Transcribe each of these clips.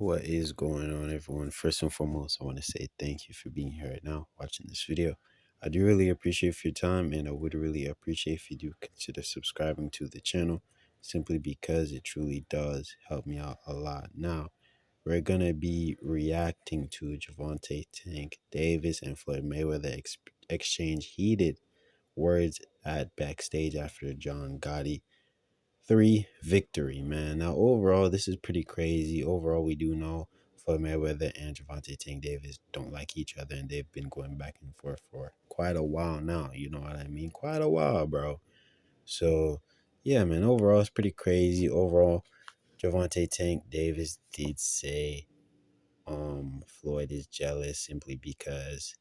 What is going on, everyone? First and foremost, I want to say thank you for being here right now watching this video. I do really appreciate your time, and I would really appreciate if you do consider subscribing to the channel, simply because it truly does help me out a lot. Now, we're going to be reacting to Gervonta Tank Davis and Floyd Mayweather exchange heated words at Backstage after John Gotti III victory, man. Now, overall, this is pretty crazy. Overall, we do know Floyd Mayweather and Gervonta Tank Davis don't like each other, and they've been going back and forth for quite a while now. You know what I mean? Quite a while, bro. So, yeah, man, overall, it's pretty crazy. Overall, Gervonta Tank Davis did say Floyd is jealous simply because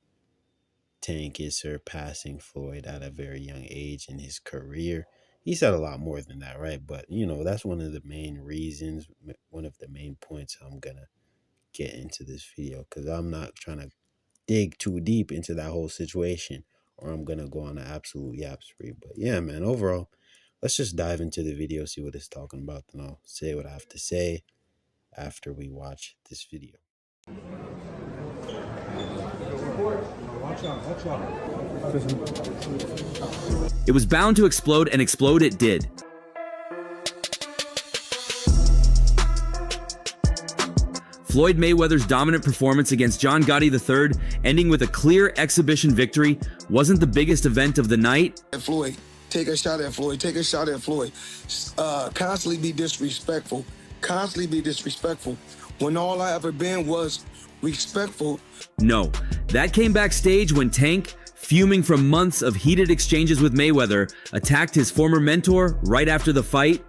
Tank is surpassing Floyd at a very young age in his career. He said a lot more than that, right? But, that's one of the main reasons, one of the main points I'm going to get into this video, because I'm not trying to dig too deep into that whole situation, or I'm going to go on an absolute yap spree. But yeah, man, overall, let's just dive into the video, see what it's talking about, and I'll say what I have to say after we watch this video. It was bound to explode, and explode it did. Floyd Mayweather's dominant performance against John Gotti III, ending with a clear exhibition victory, wasn't the biggest event of the night. Floyd, take a shot at Floyd. Take a shot at Floyd. Constantly be disrespectful. Constantly be disrespectful. When all I ever been was respectful. No, that came backstage when Tank, fuming from months of heated exchanges with Mayweather, attacked his former mentor right after the fight.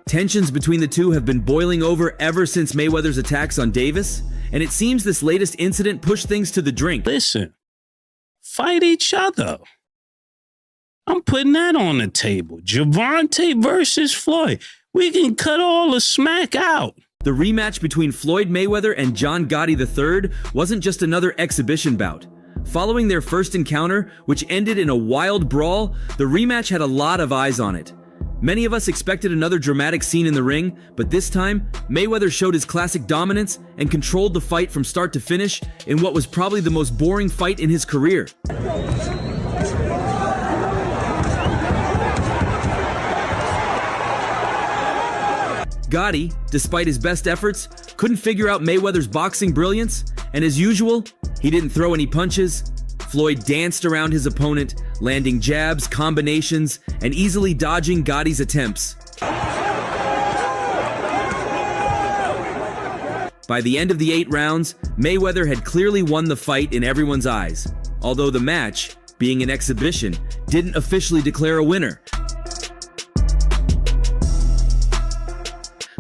Tensions between the two have been boiling over ever since Mayweather's attacks on Davis, and it seems this latest incident pushed things to the drink. Listen, fight each other. I'm putting that on the table. Gervonta versus Floyd. We can cut all the smack out. The rematch between Floyd Mayweather and John Gotti III wasn't just another exhibition bout. Following their first encounter, which ended in a wild brawl, the rematch had a lot of eyes on it. Many of us expected another dramatic scene in the ring, but this time, Mayweather showed his classic dominance and controlled the fight from start to finish in what was probably the most boring fight in his career. Gotti, despite his best efforts, couldn't figure out Mayweather's boxing brilliance, and as usual, he didn't throw any punches. Floyd danced around his opponent, landing jabs, combinations, and easily dodging Gotti's attempts. By the end of the 8 rounds, Mayweather had clearly won the fight in everyone's eyes, although the match, being an exhibition, didn't officially declare a winner.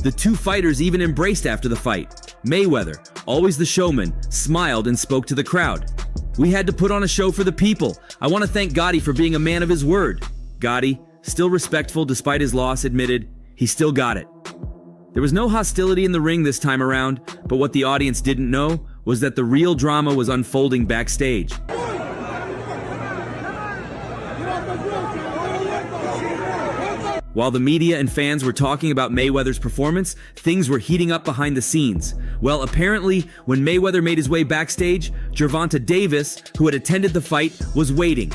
The two fighters even embraced after the fight. Mayweather, always the showman, smiled and spoke to the crowd. "We had to put on a show for the people. I want to thank Gotti for being a man of his word." Gotti, still respectful despite his loss, admitted he still got it. There was no hostility in the ring this time around, but what the audience didn't know was that the real drama was unfolding backstage. While the media and fans were talking about Mayweather's performance, things were heating up behind the scenes. Well, apparently, when Mayweather made his way backstage, Gervonta Davis, who had attended the fight, was waiting.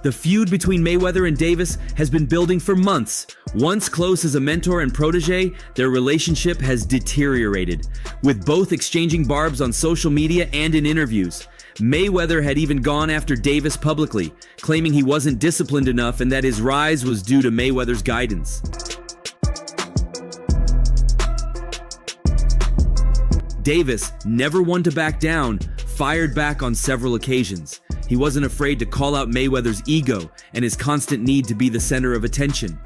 The feud between Mayweather and Davis has been building for months. Once close as a mentor and protege, their relationship has deteriorated, with both exchanging barbs on social media and in interviews. Mayweather had even gone after Davis publicly, claiming he wasn't disciplined enough and that his rise was due to Mayweather's guidance. Davis, never one to back down, fired back on several occasions. He wasn't afraid to call out Mayweather's ego and his constant need to be the center of attention.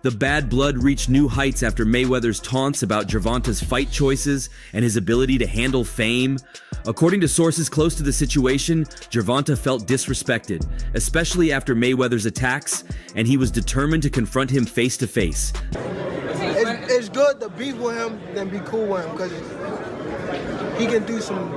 The bad blood reached new heights after Mayweather's taunts about Gervonta's fight choices and his ability to handle fame. According to sources close to the situation, Gervonta felt disrespected, especially after Mayweather's attacks, and he was determined to confront him face to face. It's good to beef with him than be cool with him, because he can do some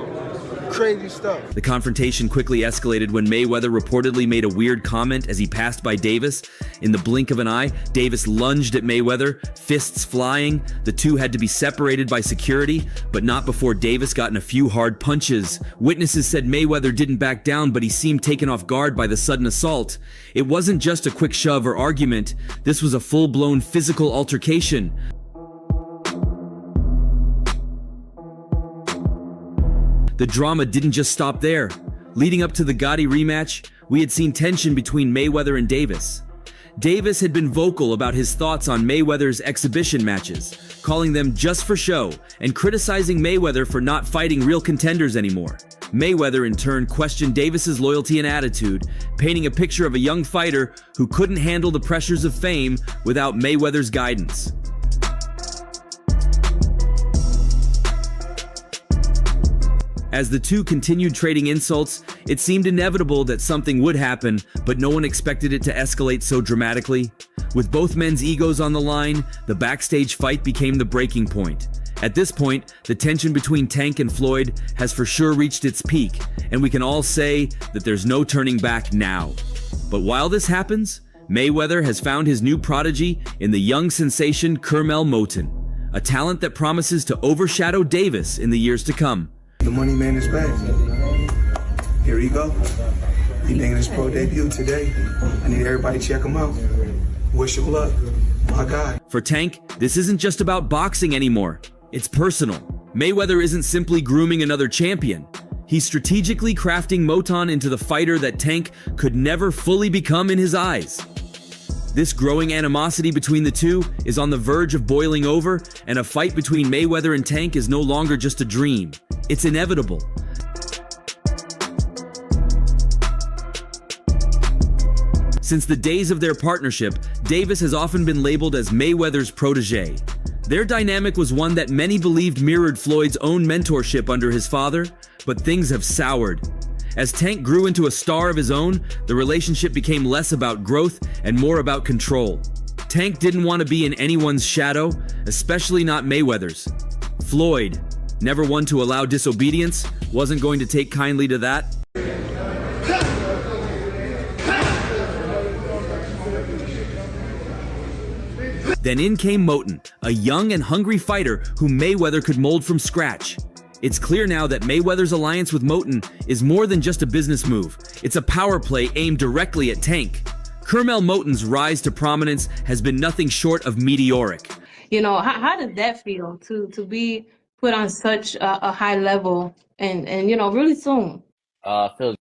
crazy stuff. The confrontation quickly escalated when Mayweather reportedly made a weird comment as he passed by Davis. In the blink of an eye, Davis lunged at Mayweather, fists flying. The two had to be separated by security, but not before Davis got in a few hard punches. Witnesses said Mayweather didn't back down, but he seemed taken off guard by the sudden assault. It wasn't just a quick shove or argument. This was a full-blown physical altercation. The drama didn't just stop there. Leading up to the Gotti rematch, we had seen tension between Mayweather and Davis. Davis had been vocal about his thoughts on Mayweather's exhibition matches, calling them just for show and criticizing Mayweather for not fighting real contenders anymore. Mayweather in turn questioned Davis's loyalty and attitude, painting a picture of a young fighter who couldn't handle the pressures of fame without Mayweather's guidance. As the two continued trading insults, it seemed inevitable that something would happen, but no one expected it to escalate so dramatically. With both men's egos on the line, the backstage fight became the breaking point. At this point, the tension between Tank and Floyd has for sure reached its peak, and we can all say that there's no turning back now. But while this happens, Mayweather has found his new prodigy in the young sensation Kermel Moton, a talent that promises to overshadow Davis in the years to come. The money man is back. Here he go. He making his pro debut today. I need everybody to check him out. Wish him luck. My God. For Tank, this isn't just about boxing anymore. It's personal. Mayweather isn't simply grooming another champion. He's strategically crafting Moton into the fighter that Tank could never fully become in his eyes. This growing animosity between the two is on the verge of boiling over, and a fight between Mayweather and Tank is no longer just a dream. It's inevitable. Since the days of their partnership, Davis has often been labeled as Mayweather's protege. Their dynamic was one that many believed mirrored Floyd's own mentorship under his father, but things have soured. As Tank grew into a star of his own, the relationship became less about growth and more about control. Tank didn't want to be in anyone's shadow, especially not Mayweather's. Floyd, never one to allow disobedience, wasn't going to take kindly to that. Then in came Moton, a young and hungry fighter who Mayweather could mold from scratch. It's clear now that Mayweather's alliance with Moton is more than just a business move. It's a power play aimed directly at Tank. Kermel Moton's rise to prominence has been nothing short of meteoric. You know, how did that feel to be put on such a high level and you know, really soon? Feels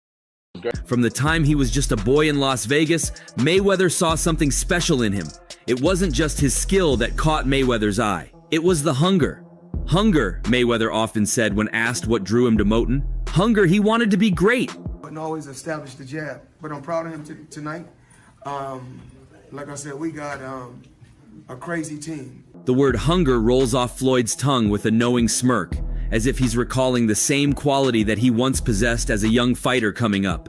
great. From the time he was just a boy in Las Vegas, Mayweather saw something special in him. It wasn't just his skill that caught Mayweather's eye. It was the hunger. Hunger, Mayweather often said when asked what drew him to Moton. Hunger, he wanted to be great. And always establish the jab. But I'm proud of him tonight. Like I said, we got a crazy team. The word hunger rolls off Floyd's tongue with a knowing smirk, as if he's recalling the same quality that he once possessed as a young fighter coming up.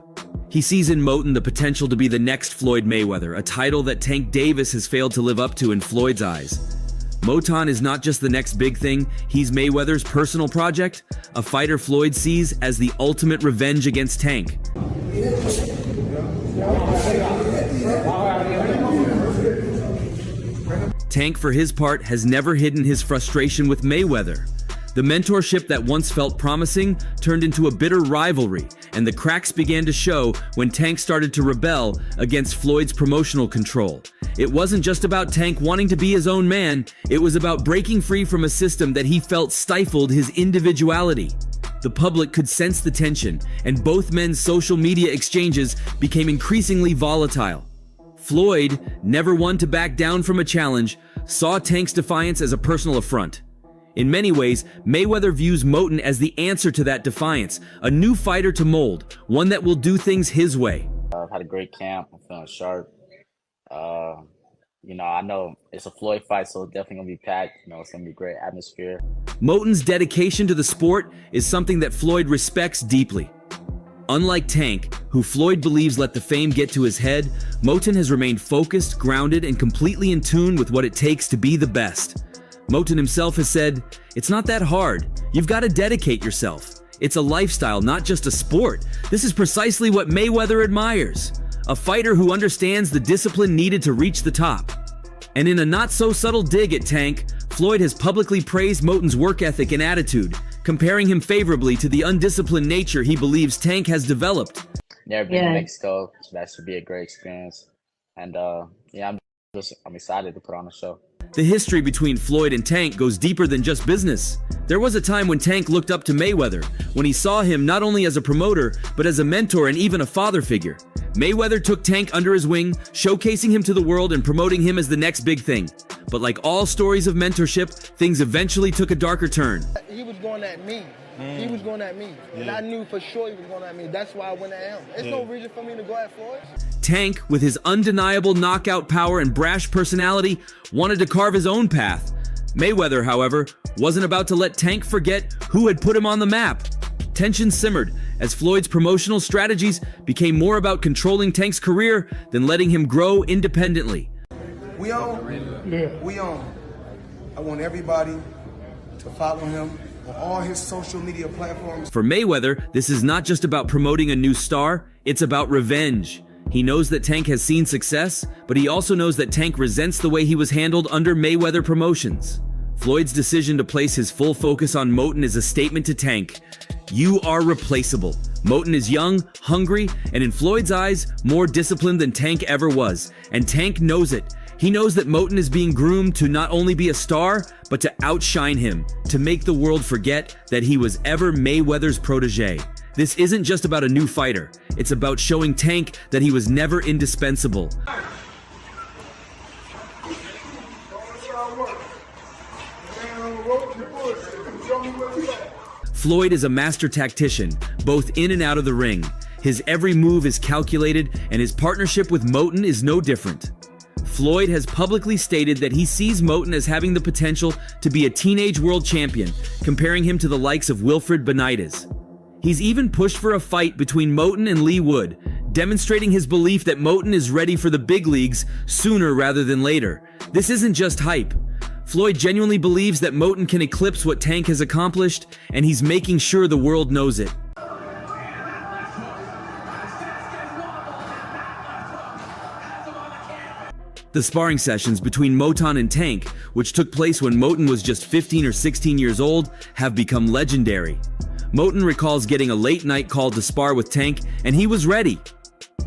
He sees in Moton the potential to be the next Floyd Mayweather, a title that Tank Davis has failed to live up to in Floyd's eyes. Moton is not just the next big thing, he's Mayweather's personal project, a fighter Floyd sees as the ultimate revenge against Tank. Tank, for his part, has never hidden his frustration with Mayweather. The mentorship that once felt promising turned into a bitter rivalry, and the cracks began to show when Tank started to rebel against Floyd's promotional control. It wasn't just about Tank wanting to be his own man, it was about breaking free from a system that he felt stifled his individuality. The public could sense the tension, and both men's social media exchanges became increasingly volatile. Floyd, never one to back down from a challenge, saw Tank's defiance as a personal affront. In many ways, Mayweather views Moton as the answer to that defiance, a new fighter to mold, one that will do things his way. I've had a great camp. I'm feeling sharp. You know, I know it's a Floyd fight, so it's definitely gonna be packed. You know, it's gonna be a great atmosphere. Moton's dedication to the sport is something that Floyd respects deeply. Unlike Tank, who Floyd believes let the fame get to his head, Moton has remained focused, grounded, and completely in tune with what it takes to be the best. Moton himself has said, "It's not that hard. You've got to dedicate yourself. It's a lifestyle, not just a sport. This is precisely what Mayweather admires. A fighter who understands the discipline needed to reach the top. And in a not-so-subtle dig at Tank, Floyd has publicly praised Moten's work ethic and attitude, comparing him favorably to the undisciplined nature he believes Tank has developed. Never been to Mexico, so that should be a great experience. And yeah, I'm excited to put on a show. The history between Floyd and Tank goes deeper than just business. There was a time when Tank looked up to Mayweather, when he saw him not only as a promoter, but as a mentor and even a father figure. Mayweather took Tank under his wing, showcasing him to the world and promoting him as the next big thing. But like all stories of mentorship, things eventually took a darker turn. He was going at me. He was going at me. And I knew for sure he was going at me. That's why I went at him. There's no reason for me to go at Floyd. Tank, with his undeniable knockout power and brash personality, wanted to carve his own path. Mayweather, however, wasn't about to let Tank forget who had put him on the map. Tension simmered as Floyd's promotional strategies became more about controlling Tank's career than letting him grow independently. We on? Yeah. We on. I want everybody to follow him on all his social media platforms. For Mayweather, this is not just about promoting a new star, it's about revenge. He knows that Tank has seen success, but he also knows that Tank resents the way he was handled under Mayweather Promotions. Floyd's decision to place his full focus on Moten is a statement to Tank. You are replaceable. Moten is young, hungry, and in Floyd's eyes, more disciplined than Tank ever was. And Tank knows it. He knows that Moten is being groomed to not only be a star, but to outshine him, to make the world forget that he was ever Mayweather's protege. This isn't just about a new fighter. It's about showing Tank that he was never indispensable. Floyd is a master tactician, both in and out of the ring. His every move is calculated, and his partnership with Moten is no different. Floyd has publicly stated that he sees Moten as having the potential to be a teenage world champion, comparing him to the likes of Wilfred Benitez. He's even pushed for a fight between Moten and Lee Wood, demonstrating his belief that Moten is ready for the big leagues sooner rather than later. This isn't just hype. Floyd genuinely believes that Moten can eclipse what Tank has accomplished, and he's making sure the world knows it. The sparring sessions between Moten and Tank, which took place when Moten was just 15 or 16 years old, have become legendary. Moten recalls getting a late night call to spar with Tank, and he was ready.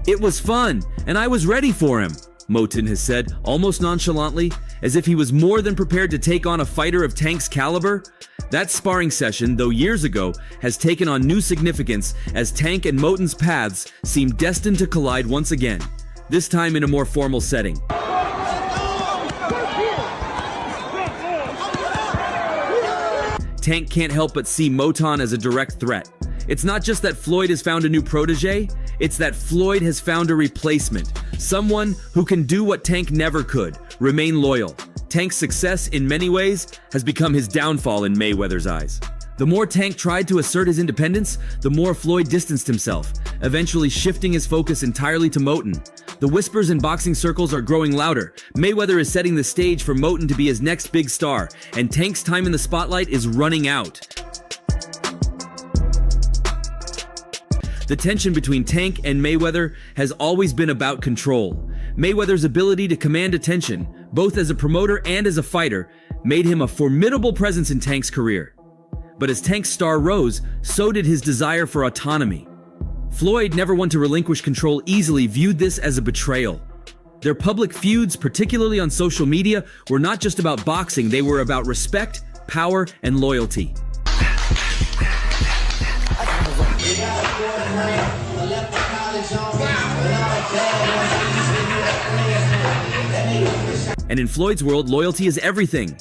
It was fun, and I was ready for him, Moten has said, almost nonchalantly, as if he was more than prepared to take on a fighter of Tank's caliber. That sparring session, though years ago, has taken on new significance as Tank and Moten's paths seem destined to collide once again, this time in a more formal setting. Tank can't help but see Moten as a direct threat. It's not just that Floyd has found a new protege, it's that Floyd has found a replacement. Someone who can do what Tank never could, remain loyal. Tank's success, in many ways, has become his downfall in Mayweather's eyes. The more Tank tried to assert his independence, the more Floyd distanced himself, eventually shifting his focus entirely to Moten. The whispers in boxing circles are growing louder. Mayweather is setting the stage for Moten to be his next big star, and Tank's time in the spotlight is running out. The tension between Tank and Mayweather has always been about control. Mayweather's ability to command attention, both as a promoter and as a fighter, made him a formidable presence in Tank's career. But as Tank's star rose, so did his desire for autonomy. Floyd, never one to relinquish control easily, viewed this as a betrayal. Their public feuds, particularly on social media, were not just about boxing, they were about respect, power, and loyalty. And in Floyd's world, loyalty is everything.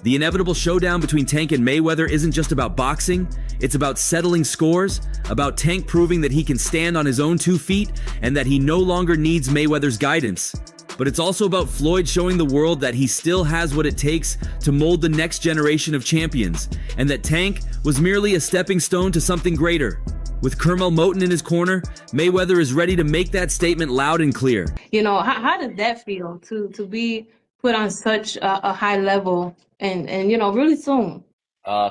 The inevitable showdown between Tank and Mayweather isn't just about boxing, it's about settling scores, about Tank proving that he can stand on his own 2 feet and that he no longer needs Mayweather's guidance. But it's also about Floyd showing the world that he still has what it takes to mold the next generation of champions, and that Tank was merely a stepping stone to something greater. With Kermel Moten in his corner, Mayweather is ready to make that statement loud and clear. You know, how did that feel to be put on such a high level and you know, really soon?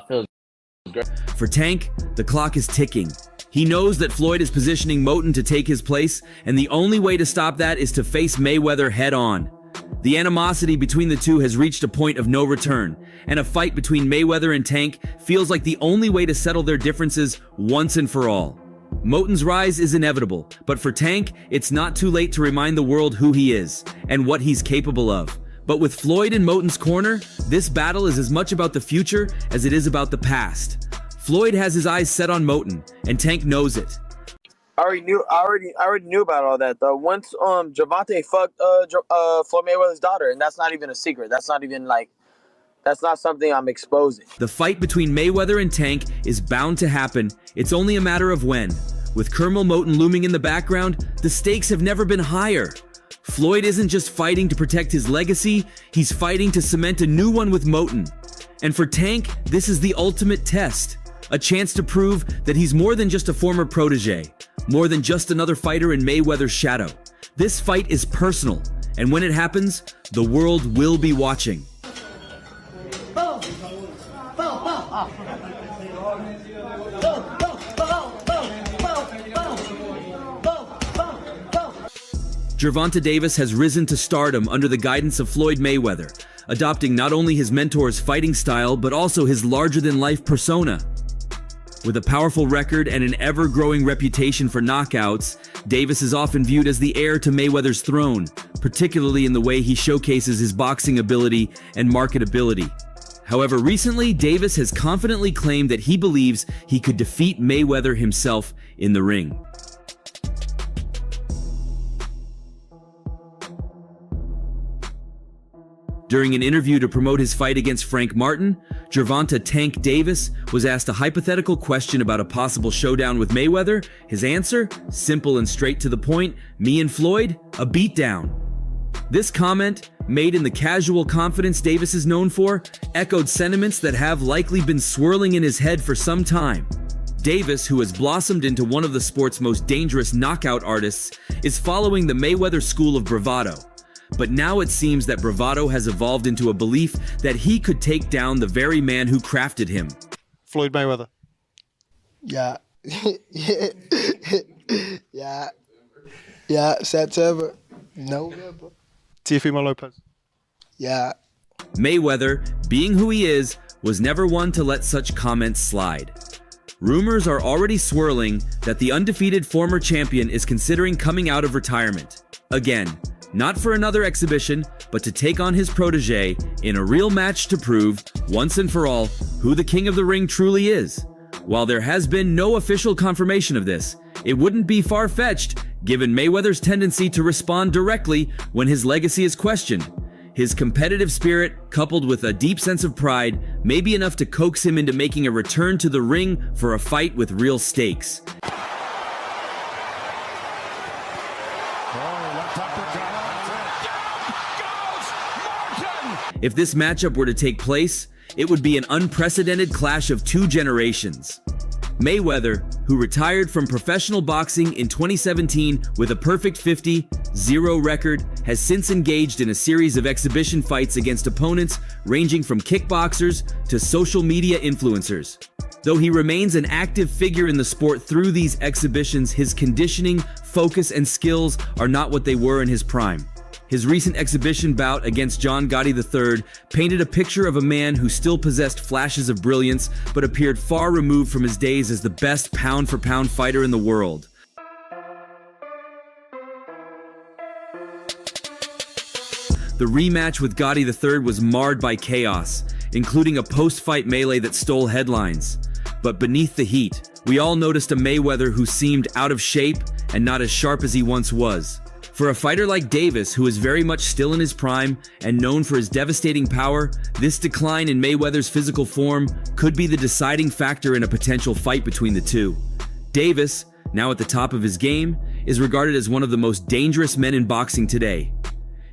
Feels For Tank, the clock is ticking. He knows that Floyd is positioning Moten to take his place, and the only way to stop that is to face Mayweather head-on. The animosity between the two has reached a point of no return, and a fight between Mayweather and Tank feels like the only way to settle their differences once and for all. Moten's rise is inevitable, but for Tank, it's not too late to remind the world who he is and what he's capable of. But with Floyd in Moten's corner, this battle is as much about the future as it is about the past. Floyd has his eyes set on Moten, and Tank knows it. I already knew about all that though. Once Gervonta fucked Floyd Mayweather's daughter, and that's not even a secret. That's not something I'm exposing. The fight between Mayweather and Tank is bound to happen. It's only a matter of when. With Colonel Moten looming in the background, the stakes have never been higher. Floyd isn't just fighting to protect his legacy, he's fighting to cement a new one with Moten. And for Tank, this is the ultimate test. A chance to prove that he's more than just a former protege, more than just another fighter in Mayweather's shadow. This fight is personal, and when it happens, the world will be watching. Gervonta Davis has risen to stardom under the guidance of Floyd Mayweather, adopting not only his mentor's fighting style, but also his larger-than-life persona. With a powerful record and an ever-growing reputation for knockouts, Davis is often viewed as the heir to Mayweather's throne, particularly in the way he showcases his boxing ability and marketability. However, recently, Davis has confidently claimed that he believes he could defeat Mayweather himself in the ring. During an interview to promote his fight against Frank Martin, Gervonta "Tank" Davis was asked a hypothetical question about a possible showdown with Mayweather. His answer, simple and straight to the point: me and Floyd, a beatdown. This comment, made in the casual confidence Davis is known for, echoed sentiments that have likely been swirling in his head for some time. Davis, who has blossomed into one of the sport's most dangerous knockout artists, is following the Mayweather school of bravado. But now it seems that bravado has evolved into a belief that he could take down the very man who crafted him. Floyd Mayweather. Yeah. Yeah, September, November. Teofimo Lopez. Yeah. Mayweather, being who he is, was never one to let such comments slide. Rumors are already swirling that the undefeated former champion is considering coming out of retirement. Again, not for another exhibition, but to take on his protege in a real match to prove, once and for all, who the king of the ring truly is. While there has been no official confirmation of this, it wouldn't be far-fetched, given Mayweather's tendency to respond directly when his legacy is questioned. His competitive spirit, coupled with a deep sense of pride, may be enough to coax him into making a return to the ring for a fight with real stakes. If this matchup were to take place, it would be an unprecedented clash of two generations. Mayweather, who retired from professional boxing in 2017 with a perfect 50-0 record, has since engaged in a series of exhibition fights against opponents ranging from kickboxers to social media influencers. Though he remains an active figure in the sport through these exhibitions, his conditioning, focus, and skills are not what they were in his prime. His recent exhibition bout against John Gotti III painted a picture of a man who still possessed flashes of brilliance, but appeared far removed from his days as the best pound-for-pound fighter in the world. The rematch with Gotti III was marred by chaos, including a post-fight melee that stole headlines. But beneath the heat, we all noticed a Mayweather who seemed out of shape and not as sharp as he once was. For a fighter like Davis, who is very much still in his prime and known for his devastating power, this decline in Mayweather's physical form could be the deciding factor in a potential fight between the two. Davis, now at the top of his game, is regarded as one of the most dangerous men in boxing today.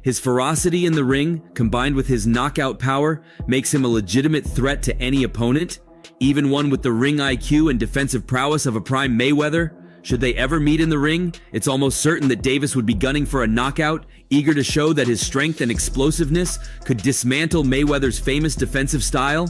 His ferocity in the ring, combined with his knockout power, makes him a legitimate threat to any opponent, even one with the ring IQ and defensive prowess of a prime Mayweather. Should they ever meet in the ring, it's almost certain that Davis would be gunning for a knockout, eager to show that his strength and explosiveness could dismantle Mayweather's famous defensive style.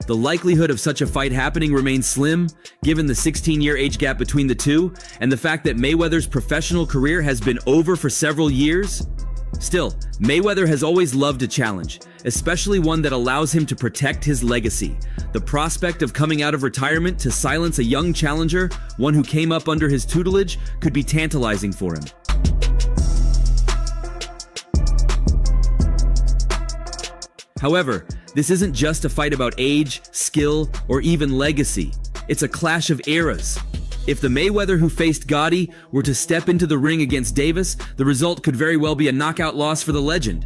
The likelihood of such a fight happening remains slim, given the 16-year age gap between the two, and the fact that Mayweather's professional career has been over for several years. Still, Mayweather has always loved a challenge, especially one that allows him to protect his legacy. The prospect of coming out of retirement to silence a young challenger, one who came up under his tutelage, could be tantalizing for him. However, this isn't just a fight about age, skill, or even legacy. It's a clash of eras. If the Mayweather who faced Gotti were to step into the ring against Davis, the result could very well be a knockout loss for the legend.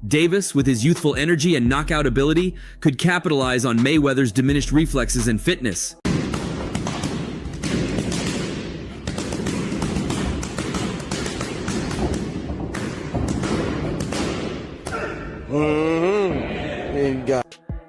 Davis, with his youthful energy and knockout ability, could capitalize on Mayweather's diminished reflexes and fitness.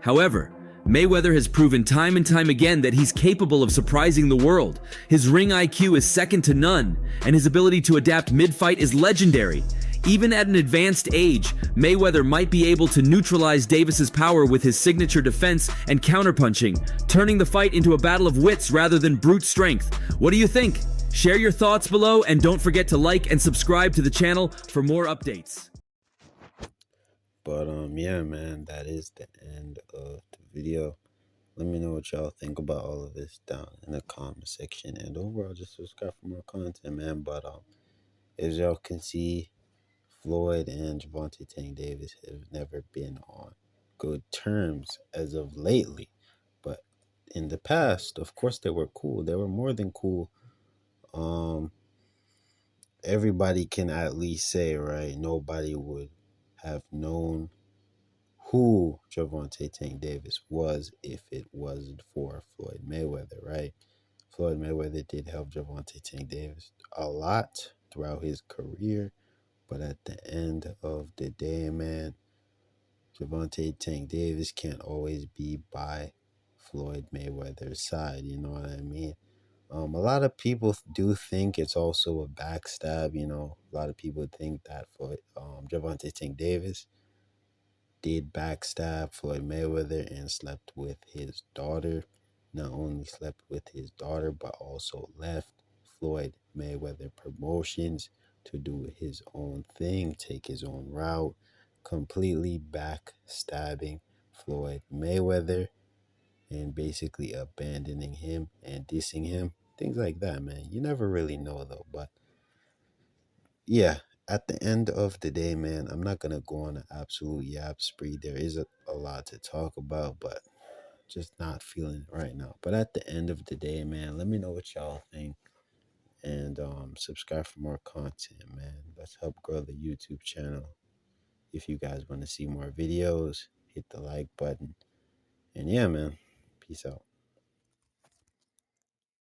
However, Mayweather has proven time and time again that he's capable of surprising the world. His ring IQ is second to none, and his ability to adapt mid-fight is legendary. Even at an advanced age, Mayweather might be able to neutralize Davis's power with his signature defense and counterpunching, turning the fight into a battle of wits rather than brute strength. What do you think? Share your thoughts below, and don't forget to like and subscribe to the channel for more updates. But yeah, man, that is the end of the video. Let me know what y'all think about all of this down in the comment section, and overall, just subscribe for more content, man. But as y'all can see, Floyd and Gervonta Davis have never been on good terms as of lately. But in the past, of course, they were cool. They were more than cool. Everybody can at least say, right, nobody would have known who Gervonta Davis was if it wasn't for Floyd Mayweather, right? Floyd Mayweather did help Gervonta Davis a lot throughout his career, but at the end of the day, man, Gervonta Davis can't always be by Floyd Mayweather's side, you know what I mean? A lot of people do think it's also a backstab, you know. A lot of people think that Gervonta Davis did backstab Floyd Mayweather and slept with his daughter. Not only slept with his daughter, but also left Floyd Mayweather Promotions to do his own thing, take his own route, completely backstabbing Floyd Mayweather and basically abandoning him and dissing him. Things like that, man. You never really know, though. But yeah, at the end of the day, man, I'm not going to go on an absolute yap spree. There is a lot to talk about, but just not feeling it right now. But at the end of the day, man, let me know what y'all think. And subscribe for more content, man. Let's help grow the YouTube channel. If you guys want to see more videos, hit the like button. And yeah, man, peace out.